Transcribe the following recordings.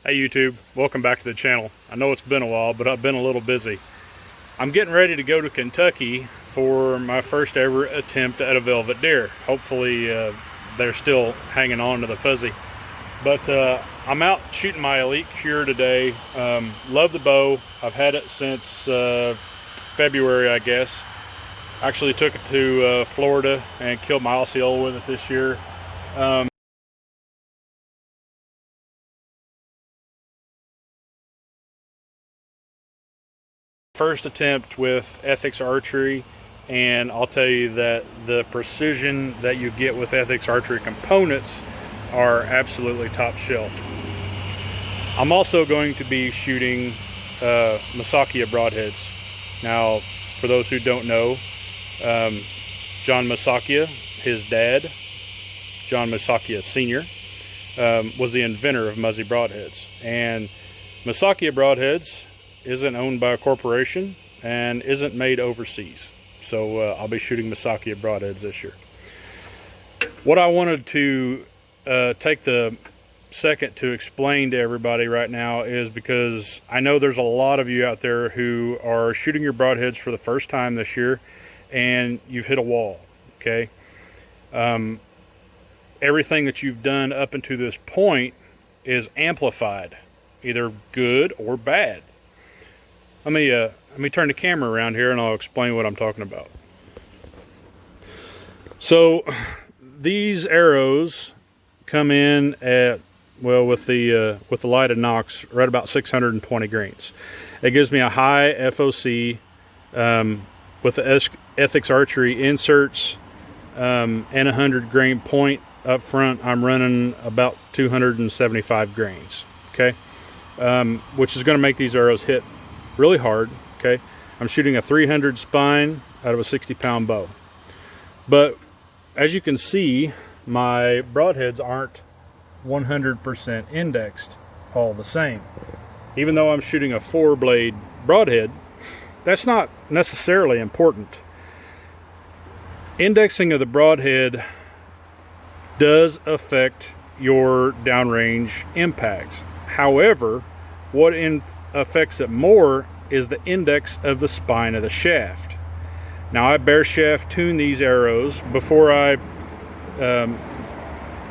Hey YouTube, welcome back to the channel. I know it's been a while, but I've been a little busy. I'm getting ready to go to Kentucky for my first ever attempt at a velvet deer. Hopefully they're still hanging on to the fuzzy. But I'm out shooting my Elite Cure today. Love the bow. I've had it since February, I guess. Actually took it to Florida and killed my Osceola with it this year. First attempt with Ethics Archery, and I'll tell you that the precision that you get with Ethics Archery components are absolutely top shelf. I'm also going to be shooting Misaki broadheads. Now, for those who don't know, John Misaki, his dad, John Misaki Sr., was the inventor of Muzzy broadheads. And Misaki broadheads isn't owned by a corporation and isn't made overseas. So I'll be shooting Misaki broadheads this year. What I wanted to take the second to explain to everybody right now is because I know there's a lot of you out there who are shooting your broadheads for the first time this year and you've hit a wall, okay? Everything that you've done up until this point is amplified, either good or bad. Let me turn the camera around here and I'll explain what I'm talking about. So these arrows come in at, well, with the lighted nocks, right about 620 grains. It gives me a high FOC with the Ethics Archery inserts and 100 grain point up front. I'm running about 275 grains, okay, which is going to make these arrows hit really hard, okay? I'm shooting a 300 spine out of a 60-pound bow. But as you can see, my broadheads aren't 100% indexed all the same. Even though I'm shooting a 4-blade broadhead, that's not necessarily important. Indexing of the broadhead does affect your downrange impacts. However, what affects it more is the index of the spine of the shaft. Now, I bare shaft tuned these arrows before I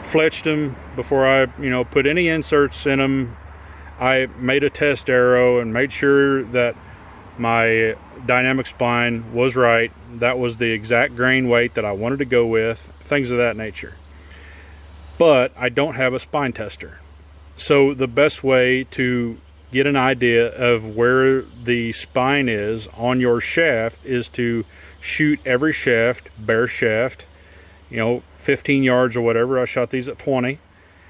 fletched them, before I put any inserts in them. I made a test arrow and made sure that my dynamic spine was right. That was the exact grain weight that I wanted to go with, things of that nature. But I don't have a spine tester. So the best way to get an idea of where the spine is on your shaft is to shoot every shaft, bare shaft, 15 yards or whatever. I shot these at 20,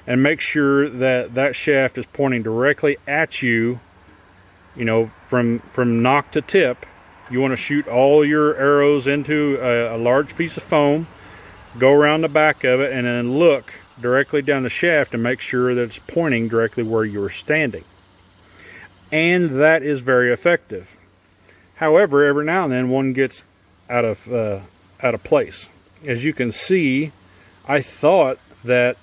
and make sure that that shaft is pointing directly at you, from nock to tip. You want to shoot all your arrows into a large piece of foam, go around the back of it, and then look directly down the shaft and make sure that it's pointing directly where you're standing. And that is very effective. However, every now and then one gets out of place. As you can see, I thought that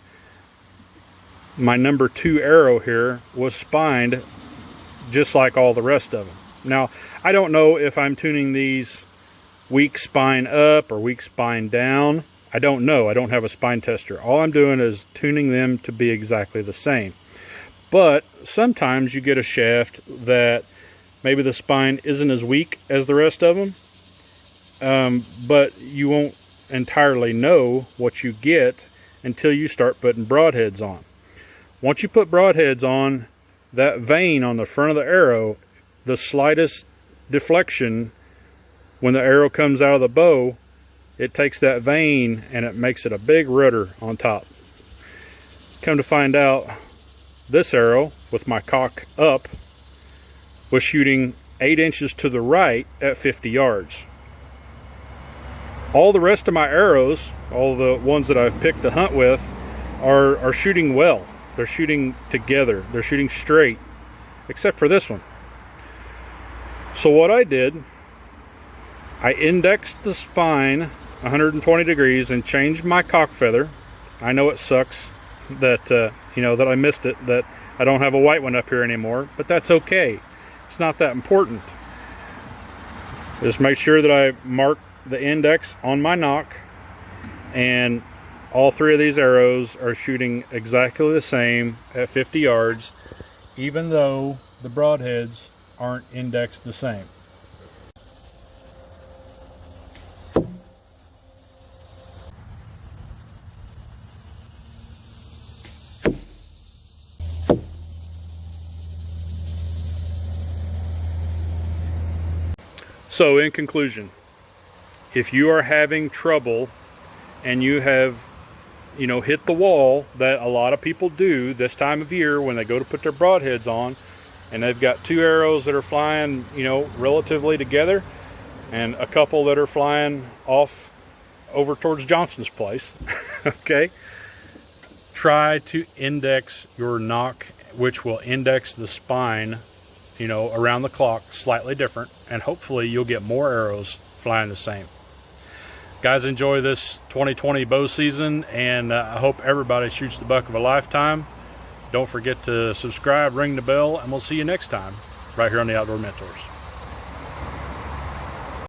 my number 2 arrow here was spined just like all the rest of them. Now, I don't know if I'm tuning these weak spine up or weak spine down. I don't know. I don't have a spine tester. All I'm doing is tuning them to be exactly the same. But sometimes you get a shaft that maybe the spine isn't as weak as the rest of them, but you won't entirely know what you get until you start putting broadheads on. Once you put broadheads on, that vein on the front of the arrow, the slightest deflection when the arrow comes out of the bow, it takes that vein and it makes it a big rudder on top. Come to find out, this arrow, with my cock up, was shooting 8 inches to the right at 50 yards. All the rest of my arrows, all the ones that I've picked to hunt with, are shooting well. They're shooting together. They're shooting straight, except for this one. So what I did, I indexed the spine 120 degrees and changed my cock feather. I know it sucks that that I missed it, that I don't have a white one up here anymore, but that's okay. It's not that important. Just make sure that I mark the index on my nock, and all three of these arrows are shooting exactly the same at 50 yards, even though the broadheads aren't indexed the same. So in conclusion, if you are having trouble and you have hit the wall that a lot of people do this time of year when they go to put their broadheads on, and they've got two arrows that are flying relatively together and a couple that are flying off over towards Johnson's place, okay, try to index your nock, which will index the spine around the clock slightly different, and hopefully you'll get more arrows flying the same. Guys, enjoy this 2020 bow season, and I hope everybody shoots the buck of a lifetime. Don't forget to subscribe, ring the bell, and we'll see you next time right here on the Outdoor Mentors.